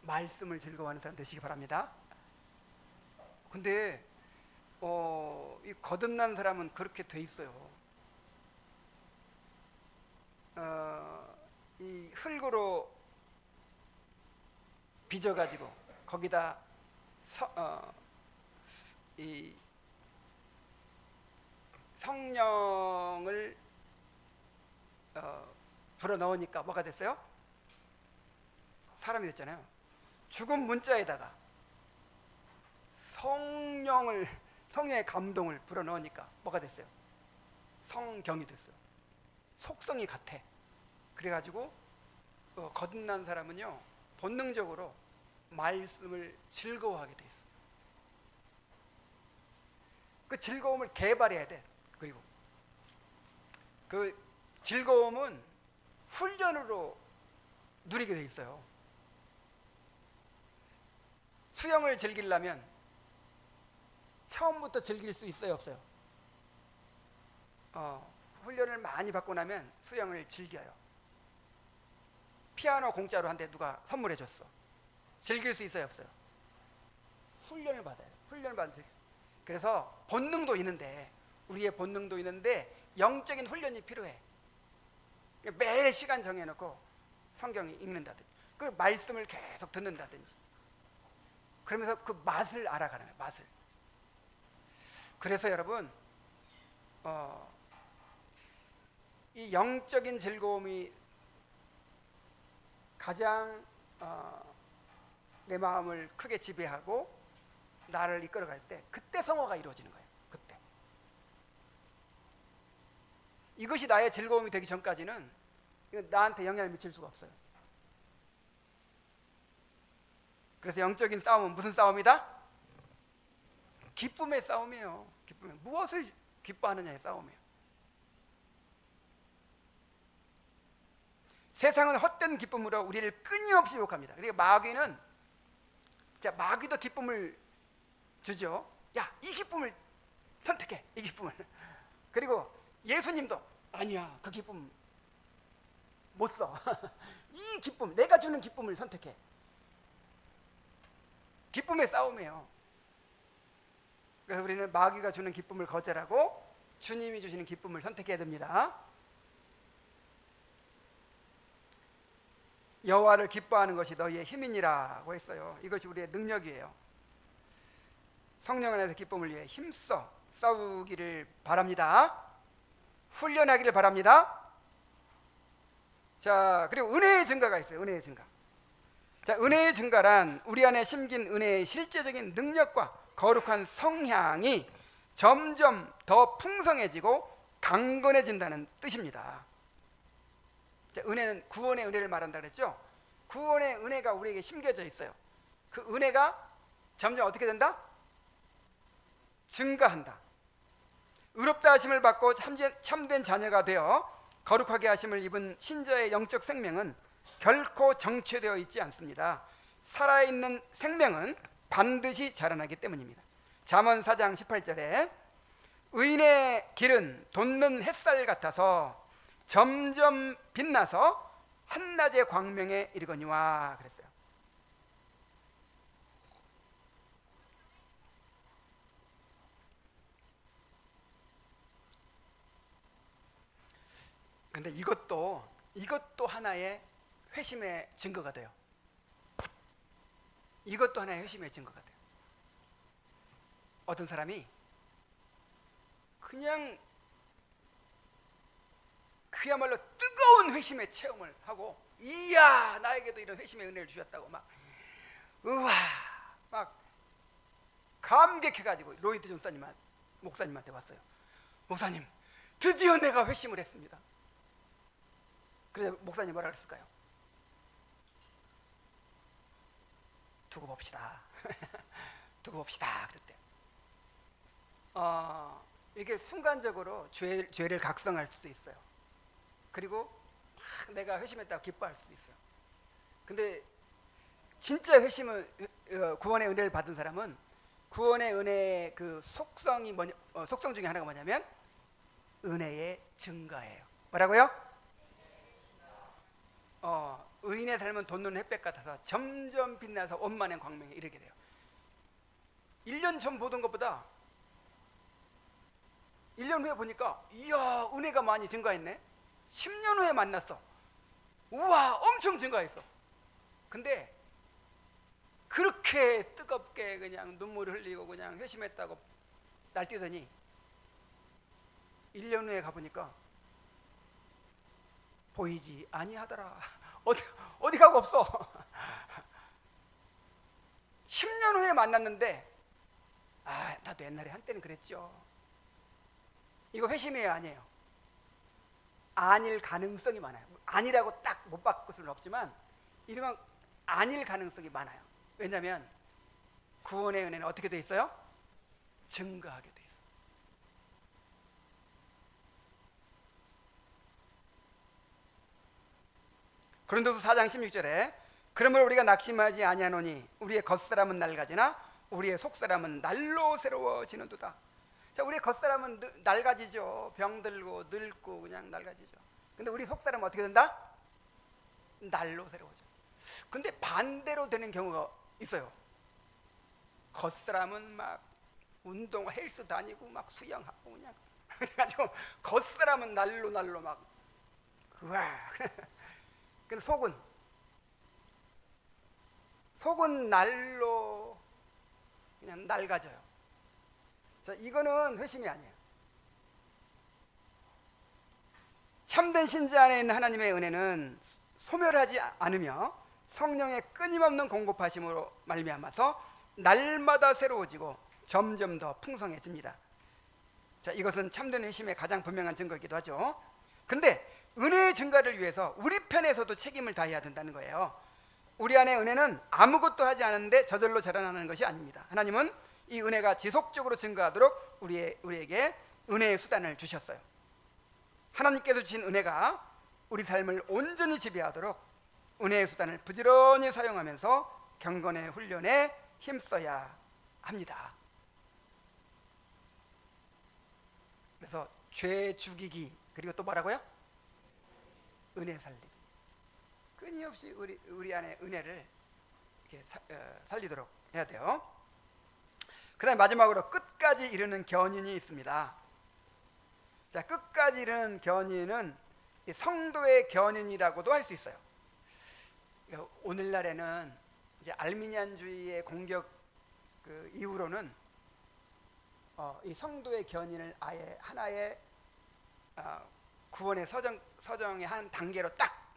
S1: 말씀을 즐거워하는 사람 되시기 바랍니다. 근데 이 거듭난 사람은 그렇게 돼 있어요. 이 흙으로 빚어가지고 거기다 이 성령을 불어 넣으니까 뭐가 됐어요? 사람이 됐잖아요. 죽은 문자에다가 성령의 감동을 불어 넣으니까 뭐가 됐어요? 성경이 됐어요. 속성이 같아. 그래가지고 거듭난 사람은요 본능적으로 말씀을 즐거워하게 돼 있어. 그 즐거움을 개발해야 돼. 그리고 그 즐거움은 훈련으로 누리게 돼 있어요. 수영을 즐기려면 처음부터 즐길 수 있어요, 없어요? 훈련을 많이 받고 나면 수영을 즐겨요. 피아노 공짜로 한 대 누가 선물해 줬어. 즐길 수 있어요, 없어요? 훈련을 받아요. 훈련을 받으면 즐길 수 있어요. 그래서 본능도 있는데, 우리의 본능도 있는데 영적인 훈련이 필요해. 매일 시간 정해놓고 성경을 읽는다든지, 그 말씀을 계속 듣는다든지, 그러면서 그 맛을 알아가는 거예요. 맛을. 그래서 여러분 이 영적인 즐거움이 가장 내 마음을 크게 지배하고 나를 이끌어갈 때, 그때 성화가 이루어지는 거예요. 그때. 이것이 나의 즐거움이 되기 전까지는 나한테 영향을 미칠 수가 없어요. 그래서 영적인 싸움은 무슨 싸움이다? 기쁨의 싸움이에요. 기쁨의. 무엇을 기뻐하느냐의 싸움이에요. 세상은 헛된 기쁨으로 우리를 끊임없이 유혹합니다. 그러니까 마귀도 기쁨을 주죠. 야, 이 기쁨을 선택해. 이 기쁨을. 그리고 예수님도 아니야, 그 기쁨 못 써. 이 기쁨, 내가 주는 기쁨을 선택해. 기쁨의 싸움이에요. 그래서 우리는 마귀가 주는 기쁨을 거절하고 주님이 주시는 기쁨을 선택해야 됩니다. 여호와를 기뻐하는 것이 너희의 힘이니라고 했어요. 이것이 우리의 능력이에요. 성령 안에서 기쁨을 위해 힘써 싸우기를 바랍니다. 훈련하기를 바랍니다. 자, 그리고 은혜의 증가가 있어요. 은혜의 증가. 자, 은혜의 증가란 우리 안에 심긴 은혜의 실제적인 능력과 거룩한 성향이 점점 더 풍성해지고 강건해진다는 뜻입니다. 자, 은혜는 구원의 은혜를 말한다 그랬죠? 구원의 은혜가 우리에게 심겨져 있어요. 그 은혜가 점점 어떻게 된다? 증가한다. 의롭다 하심을 받고 참된 자녀가 되어 거룩하게 하심을 입은 신자의 영적 생명은 결코 정체되어 있지 않습니다. 살아있는 생명은 반드시 자라나기 때문입니다. 잠언 4장 18절에 의인의 길은 돋는 햇살 같아서 점점 빛나서 한낮의 광명에 이르거니와 그랬어요. 근데 이것도 하나의 회심의 증거가 돼요. 이것도 하나의 회심의 증거가 돼요. 어떤 사람이 그냥 그야말로 뜨거운 회심의 체험을 하고, 이야 나에게도 이런 회심의 은혜를 주셨다고 막 우와 막 감격해가지고 로이드 존 목사님한테 왔어요. 목사님, 드디어 내가 회심을 했습니다. 그래서 목사님 뭐라 그랬을까요? 두고 봅시다. 두고 봅시다 그랬대요. 이게 순간적으로 죄를 각성할 수도 있어요. 그리고 막 내가 회심했다고 기뻐할 수도 있어요. 근데 진짜 구원의 은혜를 받은 사람은 구원의 은혜의 그 속성 중에 하나가 뭐냐면 은혜의 증가예요. 뭐라고요? 의인의 삶은 돋는 햇볕 같아서 점점 빛나서 원만한 광명에 이르게 돼요. 1년 전 보던 것보다 1년 후에 보니까 이야 은혜가 많이 증가했네. 10년 후에 만났어. 우와 엄청 증가했어. 근데 그렇게 뜨겁게 그냥 눈물을 흘리고 그냥 회심했다고 날뛰더니 1년 후에 가보니까 보이지 아니하더라. 어디 가고 없어. 10년 후에 만났는데 나도 옛날에 한때는 그랬죠. 이거 회심이에요 아니에요? 아닐 가능성이 많아요. 아니라고 딱 못 바꿀 수는 없지만 이러면 아닐 가능성이 많아요. 왜냐하면 구원의 은혜는 어떻게 돼 있어요? 증가하게 돼 있어요. 고린도서 4장 16절에 그러므로 우리가 낙심하지 아니하노니 우리의 겉사람은 낡아지나 우리의 속사람은 날로 새로워지는도다. 자, 우리의 겉사람은 낡아지죠. 병들고 늙고 그냥 낡아지죠. 근데 우리 속사람은 어떻게 된다? 날로 새로워져. 근데 반대로 되는 경우가 있어요. 겉사람은 막 운동 헬스 다니고 막 수영하고 그냥 그래가지고 겉사람은 날로 막 우와. 근데 속은 날로 그냥 낡아져요. 자, 이거는 회심이 아니에요. 참된 신자 안에 있는 하나님의 은혜는 소멸하지 않으며 성령의 끊임없는 공급하심으로 말미암아서 날마다 새로워지고 점점 더 풍성해집니다. 자, 이것은 참된 회심의 가장 분명한 증거이기도 하죠. 근데 은혜의 증가를 위해서 우리 편에서도 책임을 다해야 된다는 거예요. 우리 안에 은혜는 아무것도 하지 않았는데 저절로 자라나는 것이 아닙니다. 하나님은 이 은혜가 지속적으로 증가하도록 우리에게 은혜의 수단을 주셨어요. 하나님께서 주신 은혜가 우리 삶을 온전히 지배하도록 은혜의 수단을 부지런히 사용하면서 경건의 훈련에 힘써야 합니다. 그래서 죄 죽이기, 그리고 또 뭐라고요? 은혜 살리기. 끊임없이 우리 안에 은혜를 이렇게 살리도록 해야 돼요. 그 다음에 마지막으로 끝까지 이르는 견인이 있습니다. 자, 끝까지 이르는 견인은 성도의 견인이라고도 할 수 있어요. 오늘날에는 이제 알미니안주의의 공격 이후로는 이 성도의 견인을 아예 하나의 구원의 서정의 한 단계로 딱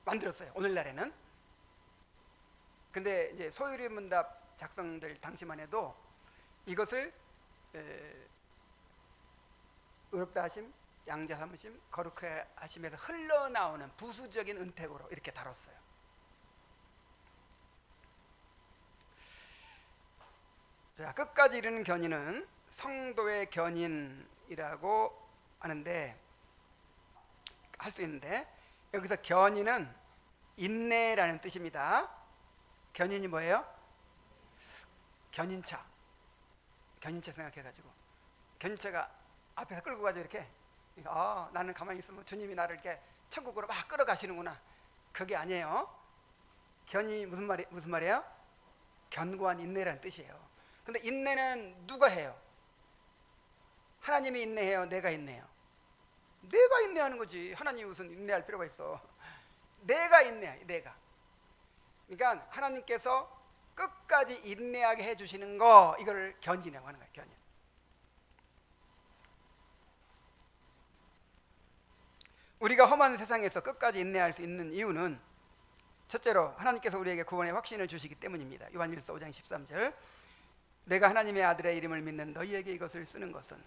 S1: 만들었어요. 오늘날에는. 근데 이제 소유리문답 작성될 당시만 해도 이것을 의롭다 하심, 양자 삼으심, 거룩해 하심에서 흘러나오는 부수적인 은택으로 이렇게 다뤘어요. 자, 끝까지 이르는 견인은 성도의 견인이라고 하는데 할 수 있는데, 여기서 견인은 인내라는 뜻입니다. 견인이 뭐예요? 견인차 생각해가지고 견인차가 앞에서 끌고 가죠. 이렇게 나는 가만히 있으면 주님이 나를 이렇게 천국으로 막 끌어가시는구나. 그게 아니에요. 견이 무슨 말이에요? 견고한 인내라는 뜻이에요. 근데 인내는 누가 해요? 하나님이 인내해요? 내가 인내해요? 내가 인내하는 거지. 하나님이 무슨 인내할 필요가 있어. 내가 인내해. 내가. 그러니까 하나님께서 끝까지 인내하게 해주시는 거, 이걸 견인이라고 하는 거예요. 견인. 우리가 험한 세상에서 끝까지 인내할 수 있는 이유는 첫째로 하나님께서 우리에게 구원의 확신을 주시기 때문입니다. 요한일서 5장 13절, 내가 하나님의 아들의 이름을 믿는 너희에게 이것을 쓰는 것은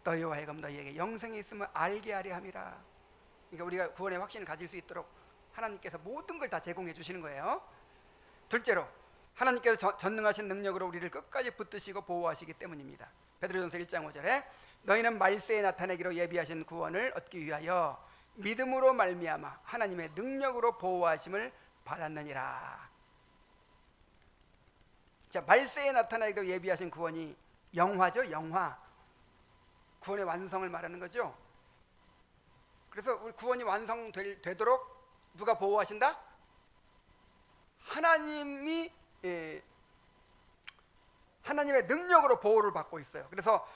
S1: 너희와 하여금 너희에게 영생이 있음을 알게 하려 함이라. 그러니까 우리가 구원의 확신을 가질 수 있도록 하나님께서 모든 걸 다 제공해 주시는 거예요. 둘째로 하나님께서 전능하신 능력으로 우리를 끝까지 붙드시고 보호하시기 때문입니다. 베드로전서 1장 5절에 너희는 말세에 나타내기로 예비하신 구원을 얻기 위하여 믿음으로 말미암아 하나님의 능력으로 보호하심을 받았느니라. 자, 말세에 나타나기로 예비하신 구원이 영화죠. 영화. 구원의 완성을 말하는 거죠. 그래서 우리 구원이 완성되도록 누가 보호하신다? 하나님이 하나님의 능력으로 보호를 받고 있어요. 그래서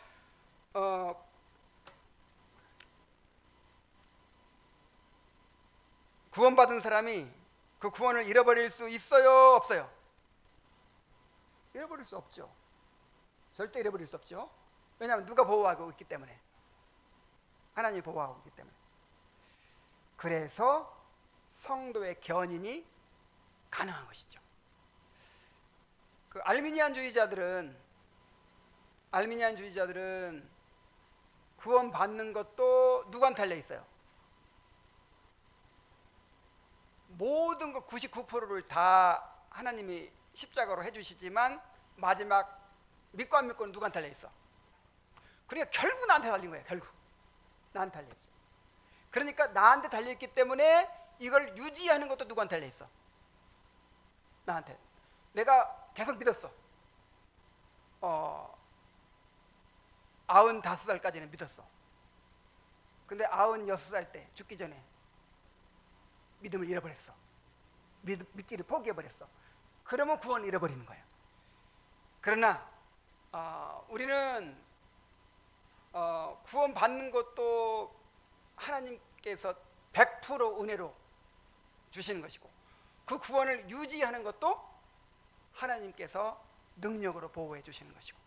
S1: 구원받은 사람이 그 구원을 잃어버릴 수 있어요? 없어요? 잃어버릴 수 없죠. 절대 잃어버릴 수 없죠. 왜냐하면 누가 보호하고 있기 때문에. 하나님이 보호하고 있기 때문에. 그래서 성도의 견인이 가능한 것이죠. 그 알미니안주의자들은 구원받는 것도 누구한테 달려 있어요? 모든 것 99%를 다 하나님이 십자가로 해주시지만 마지막 믿고 안 믿고는 누구한테 달려 있어? 그러니까 결국 나한테 달린 거예요. 결국 나한테 달려 있어. 그러니까 나한테 달려 있기 때문에 이걸 유지하는 것도 누구한테 달려 있어? 나한테. 내가 계속 믿었어. 95살까지는 믿었어. 근데 96살 때 죽기 전에 믿음을 잃어버렸어. 믿기를 포기해버렸어. 그러면 구원을 잃어버리는 거예요. 그러나 우리는 구원 받는 것도 하나님께서 100% 은혜로 주시는 것이고, 그 구원을 유지하는 것도 하나님께서 능력으로 보호해 주시는 것이고,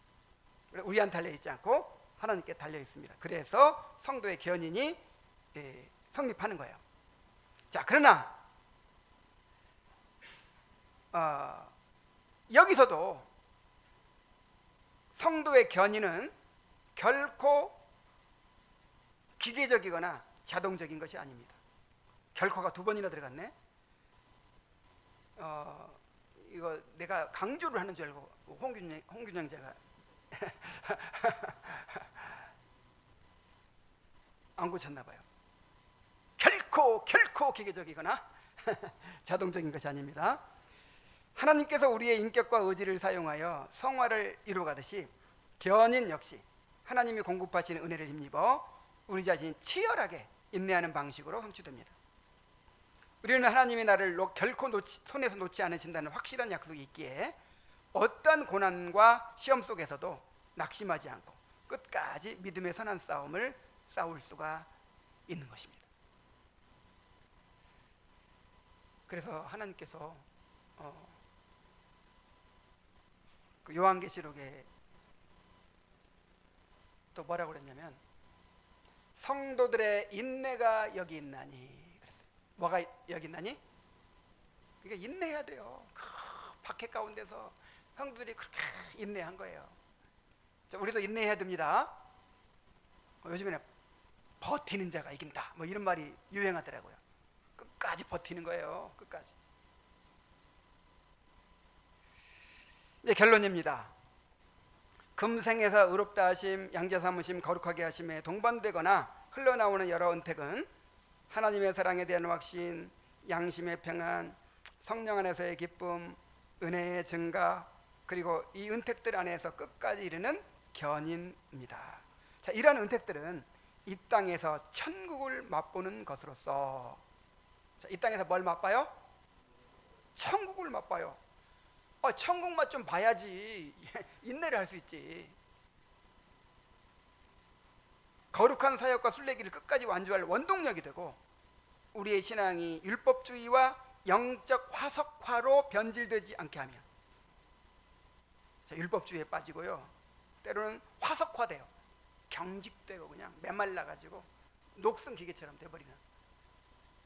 S1: 우리한테 달려 있지 않고 하나님께 달려 있습니다. 그래서 성도의 견인이 성립하는 거예요. 자, 그러나 여기서도 성도의 견인은 결코 기계적이거나 자동적인 것이 아닙니다. 결코가 두 번이나 들어갔네. 이거 내가 강조를 하는 줄 알고 홍균영 제가 안 고쳤나 봐요. 결코 기계적이거나 자동적인 것이 아닙니다. 하나님께서 우리의 인격과 의지를 사용하여 성화를 이루어가듯이 견인 역시 하나님이 공급하시는 은혜를 힘입어 우리 자신이 치열하게 인내하는 방식으로 성취됩니다. 우리는 하나님이 나를 결코 손에서 놓지 않으신다는 확실한 약속이 있기에 어떤 고난과 시험 속에서도 낙심하지 않고 끝까지 믿음의 선한 싸움을 싸울 수가 있는 것입니다. 그래서 하나님께서 그 요한계시록에 또 뭐라고 그랬냐면 성도들의 인내가 여기 있나니 그랬어요. 뭐가 여기 있나니? 그러니까 인내해야 돼요. 박해 가운데서 성도들이 그렇게 인내한 거예요. 자, 우리도 인내해야 됩니다. 요즘에는 버티는 자가 이긴다, 뭐 이런 말이 유행하더라고요. 끝까지 버티는 거예요. 끝까지. 이제 결론입니다. 금생에서 의롭다 하심, 양자 삼으심, 거룩하게 하심에 동반되거나 흘러나오는 여러 은택은 하나님의 사랑에 대한 확신, 양심의 평안, 성령 안에서의 기쁨, 은혜의 증가, 그리고 이 은택들 안에서 끝까지 이르는 견인입니다. 자, 이러한 은택들은 이 땅에서 천국을 맛보는 것으로서, 자, 이 땅에서 뭘 맛봐요? 천국을 맛봐요. 천국 맛 좀 봐야지 인내를 할 수 있지. 거룩한 사역과 순례길을 끝까지 완주할 원동력이 되고, 우리의 신앙이 율법주의와 영적 화석화로 변질되지 않게 하며, 자, 율법주의에 빠지고요, 때로는 화석화돼요. 경직되고 그냥 메말라가지고 녹슨 기계처럼 돼버리는.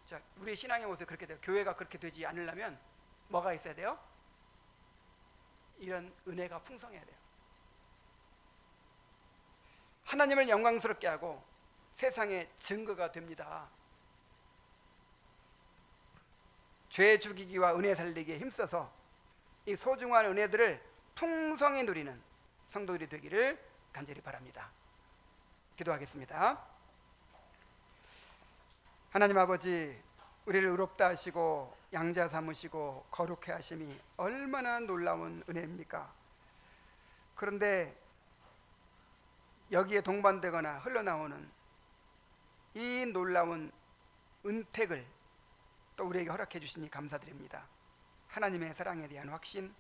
S1: 자, 우리의 신앙의 모습이 그렇게 돼요. 교회가 그렇게 되지 않으려면 뭐가 있어야 돼요? 이런 은혜가 풍성해야 돼요. 하나님을 영광스럽게 하고 세상의 증거가 됩니다. 죄 죽이기와 은혜 살리기에 힘써서 이 소중한 은혜들을 풍성히 누리는 성도들이 되기를 간절히 바랍니다. 기도하겠습니다. 하나님 아버지, 우리를 의롭다 하시고 양자 삼으시고 거룩해 하심이 얼마나 놀라운 은혜입니까? 그런데 여기에 동반되거나 흘러나오는 이 놀라운 은택을 또 우리에게 허락해 주시니 감사드립니다. 하나님의 사랑에 대한 확신,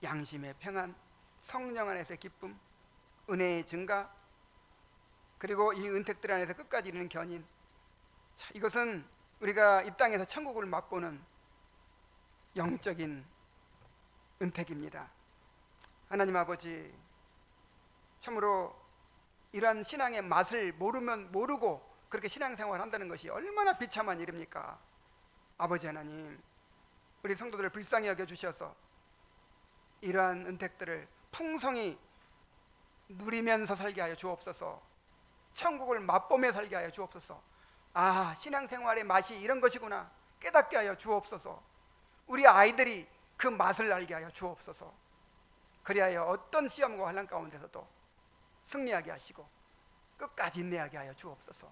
S1: 양심의 평안, 성령 안에서의 기쁨, 은혜의 증가, 그리고 이 은택들 안에서 끝까지 이르는 견인. 자, 이것은 우리가 이 땅에서 천국을 맛보는 영적인 은택입니다. 하나님 아버지, 참으로 이러한 신앙의 맛을 모르면 모르고 그렇게 신앙생활을 한다는 것이 얼마나 비참한 일입니까? 아버지 하나님, 우리 성도들을 불쌍히 여겨주셔서 이러한 은택들을 풍성히 누리면서 살게 하여 주옵소서. 천국을 맛보며 살게 하여 주옵소서. 아, 신앙생활의 맛이 이런 것이구나 깨닫게 하여 주옵소서. 우리 아이들이 그 맛을 알게 하여 주옵소서. 그리하여 어떤 시험과 환난 가운데서도 승리하게 하시고 끝까지 인내하게 하여 주옵소서.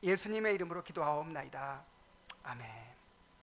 S1: 예수님의 이름으로 기도하옵나이다. 아멘.